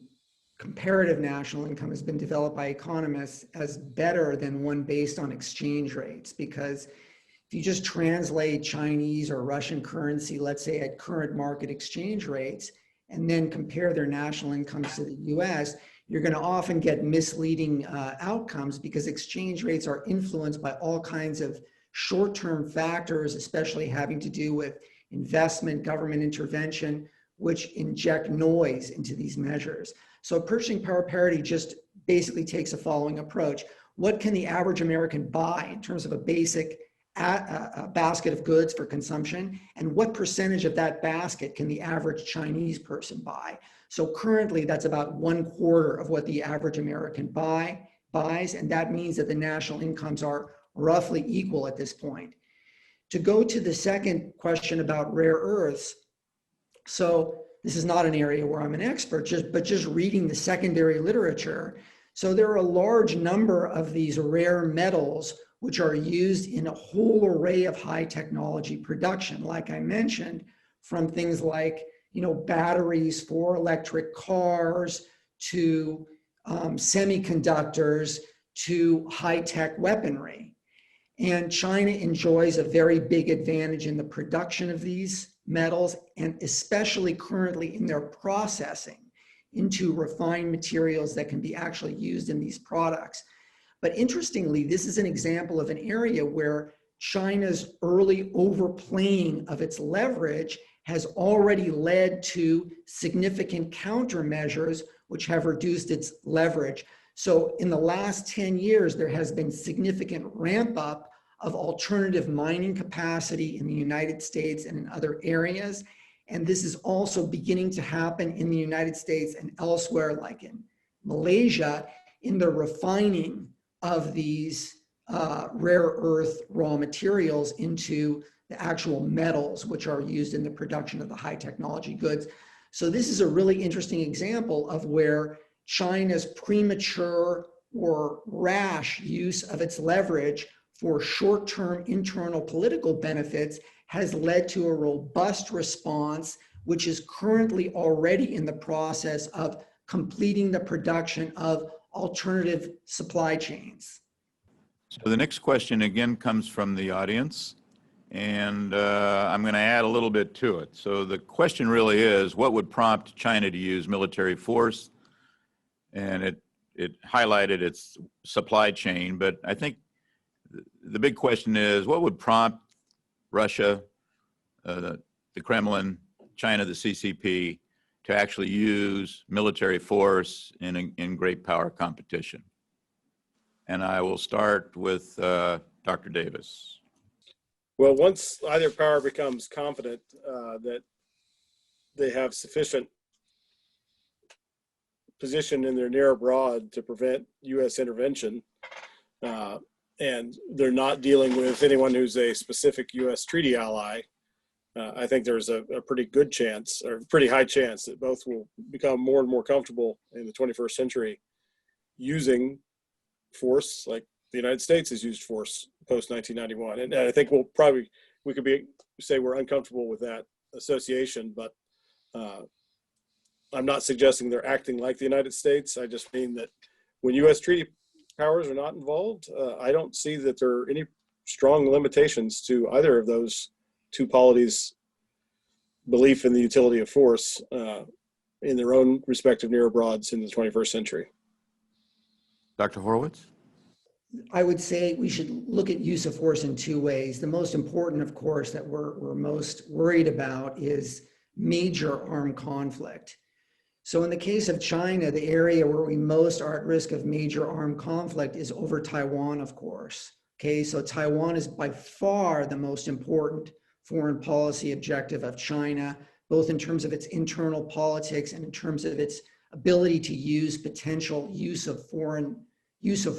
comparative national income, has been developed by economists as better than one based on exchange rates, because if you just translate Chinese or Russian currency, let's say at current market exchange rates, and then compare their national incomes to the US, you're going to often get misleading outcomes, because exchange rates are influenced by all kinds of short-term factors, especially having to do with investment, government intervention, which inject noise into these measures. So purchasing power parity just basically takes a following approach. What can the average American buy in terms of a basic a basket of goods for consumption, and what percentage of that basket can the average Chinese person buy? So currently that's about 1/4 of what the average American buys, and that means that the national incomes are roughly equal at this point. To go to the second question about rare earths, so this is not an area where I'm an expert, but just reading the secondary literature. So there are a large number of these rare metals which are used in a whole array of high technology production, like I mentioned, from things like batteries for electric cars to semiconductors to high-tech weaponry. And China enjoys a very big advantage in the production of these metals, and especially currently in their processing into refined materials that can be actually used in these products. But interestingly, this is an example of an area where China's early overplaying of its leverage has already led to significant countermeasures which have reduced its leverage. So in the last 10 years, there has been significant ramp up of alternative mining capacity in the United States and in other areas. And this is also beginning to happen in the United States and elsewhere, like in Malaysia, in the refining of these rare earth raw materials into the actual metals which are used in the production of the high technology goods. So this is a really interesting example of where China's premature or rash use of its leverage for short-term internal political benefits has led to a robust response, which is currently already in the process of completing the production of alternative supply chains. So the next question again comes from the audience, and I'm going to add a little bit to it. So the question really is, what would prompt China to use military force? And it highlighted its supply chain, but I think the big question is, what would prompt Russia, the Kremlin, China, the CCP, to actually use military force in great power competition? And I will start with Dr. Davis. Well, once either power becomes confident that they have sufficient position in their near abroad to prevent U.S. intervention, and they're not dealing with anyone who's a specific U.S. treaty ally, I think there's a pretty good chance, or pretty high chance, that both will become more and more comfortable in the 21st century using force, like the United States has used force post 1991. And I think we could say we're uncomfortable with that association, but I'm not suggesting they're acting like the United States. I just mean that when U.S. treaty powers are not involved, I don't see that there are any strong limitations to either of those two polities' belief in the utility of force in their own respective near abroads in the 21st century. Dr. Horowitz? I would say we should look at use of force in two ways. The most important, of course, that we're most worried about is major armed conflict. So in the case of China, the area where we most are at risk of major armed conflict is over Taiwan, of course. Okay, so Taiwan is by far the most important foreign policy objective of China, both in terms of its internal politics and in terms of its ability to use potential use of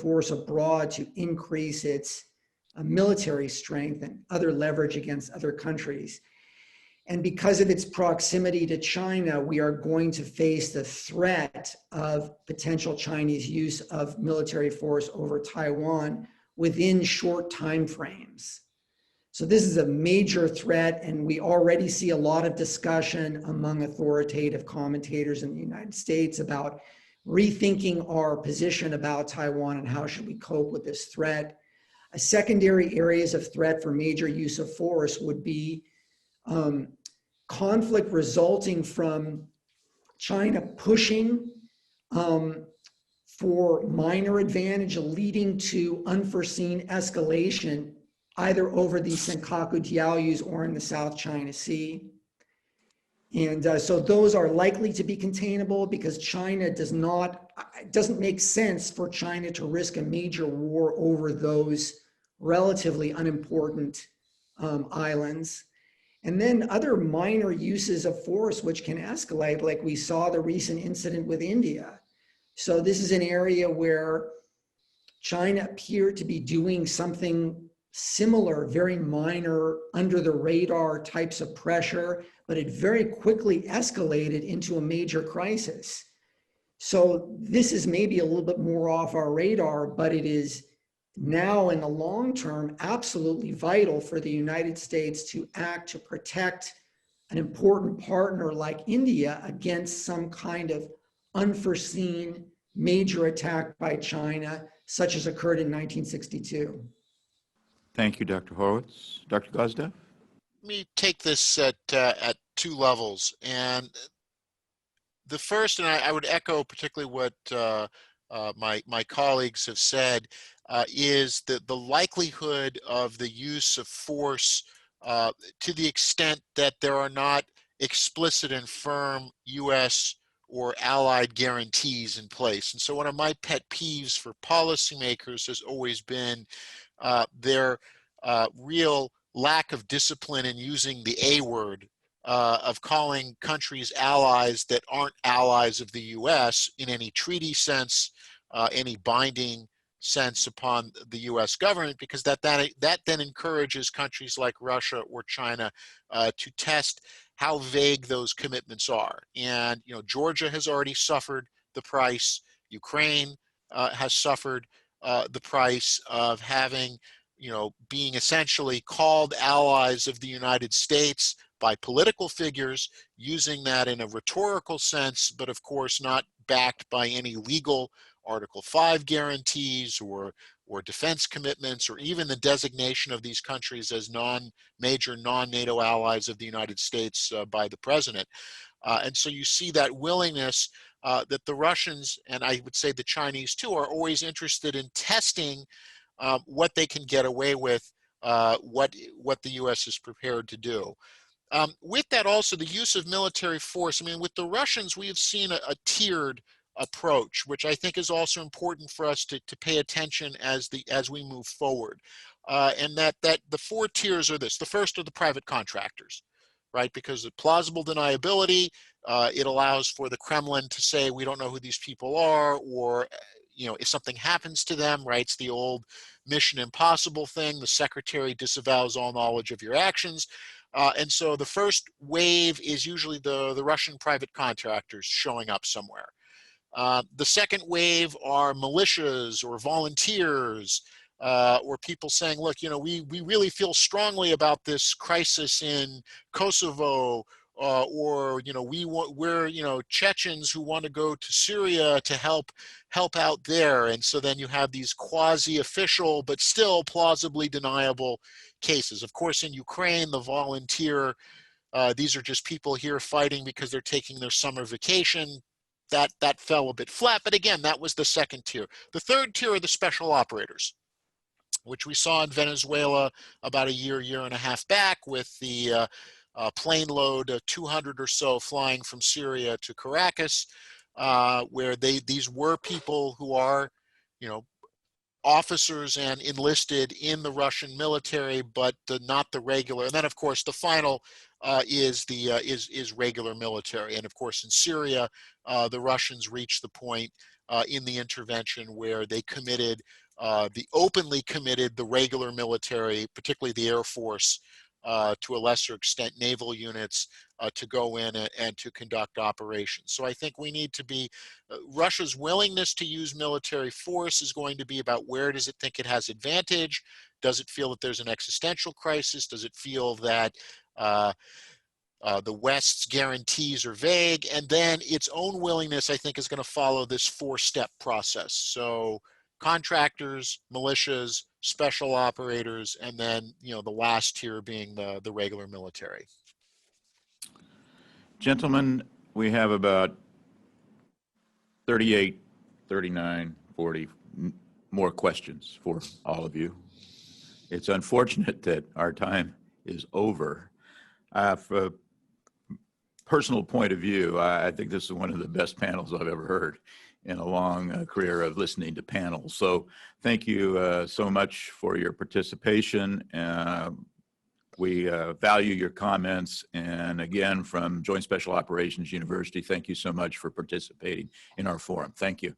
force abroad to increase its military strength and other leverage against other countries. And because of its proximity to China, we are going to face the threat of potential Chinese use of military force over Taiwan within short time frames. So this is a major threat, and we already see a lot of discussion among authoritative commentators in the United States about rethinking our position about Taiwan and how should we cope with this threat. A secondary areas of threat for major use of force would be conflict resulting from China pushing for minor advantage, leading to unforeseen escalation, either over the Senkaku Diaoyus or in the South China Sea. And so those are likely to be containable because China it doesn't make sense for China to risk a major war over those relatively unimportant islands. And then other minor uses of force which can escalate, like we saw the recent incident with India. So this is an area where China appeared to be doing something similar, very minor, under the radar types of pressure, but it very quickly escalated into a major crisis. So this is maybe a little bit more off our radar, but it is now in the long term absolutely vital for the United States to act to protect an important partner like India against some kind of unforeseen major attack by China, such as occurred in 1962. Thank you, Dr. Horowitz. Dr. Gvodsev? Let me take this at two levels. And the first, and I would echo particularly what my colleagues have said, is that the likelihood of the use of force to the extent that there are not explicit and firm U.S. or allied guarantees in place. And so one of my pet peeves for policymakers has always been their real lack of discipline in using the A word, of calling countries allies that aren't allies of the U.S. in any treaty sense, any binding sense upon the U.S. government, because that then encourages countries like Russia or China to test how vague those commitments are. And Georgia has already suffered the price. Ukraine has suffered the price of having, being essentially called allies of the United States by political figures, using that in a rhetorical sense, but of course not backed by any legal Article 5 guarantees or defense commitments, or even the designation of these countries as major non-NATO allies of the United States by the president. And so you see that willingness that the Russians, and I would say the Chinese too, are always interested in testing what they can get away with, what the U.S. is prepared to do. With that also, the use of military force. I mean, with the Russians, we have seen a tiered approach, which I think is also important for us to pay attention as we move forward. And that the four tiers are this. The first are the private contractors, right? Because of plausible deniability, it allows for the Kremlin to say, we don't know who these people are, or if something happens to them, right? It's the old Mission Impossible thing. The secretary disavows all knowledge of your actions. And so the first wave is usually the Russian private contractors showing up somewhere. The second wave are militias or volunteers, or people saying, look, we really feel strongly about this crisis in Kosovo, or we're Chechens who want to go to Syria to help out there. And so then you have these quasi-official but still plausibly deniable cases. Of course, in Ukraine, the volunteer, these are just people here fighting because they're taking their summer vacation. That fell a bit flat, but again, that was the second tier. The third tier are the special operators, which we saw in Venezuela about a year and a half back, with the plane load 200 or so flying from Syria to Caracas, where these were people who are, officers and enlisted in the Russian military, but not the regular. And then, of course, the final is regular military. And of course, in Syria, the Russians reached the point in the intervention where they committed the openly committed, the regular military, particularly the Air Force, to a lesser extent, naval units, to go in and to conduct operations. So I think we need to be, Russia's willingness to use military force is going to be about where does it think it has advantage? Does it feel that there's an existential crisis? Does it feel that the West's guarantees are vague? And then its own willingness, I think, is going to follow this four-step process. So contractors, militias, special operators, and then, you know, the last tier being the regular military. Gentlemen, we have about 38, 39, 40 more questions for all of you. It's unfortunate that our time is over. From a personal point of view, I think this is one of the best panels I've ever heard in a long career of listening to panels. So thank you so much for your participation. We value your comments. And again, from Joint Special Operations University, thank you so much for participating in our forum. Thank you.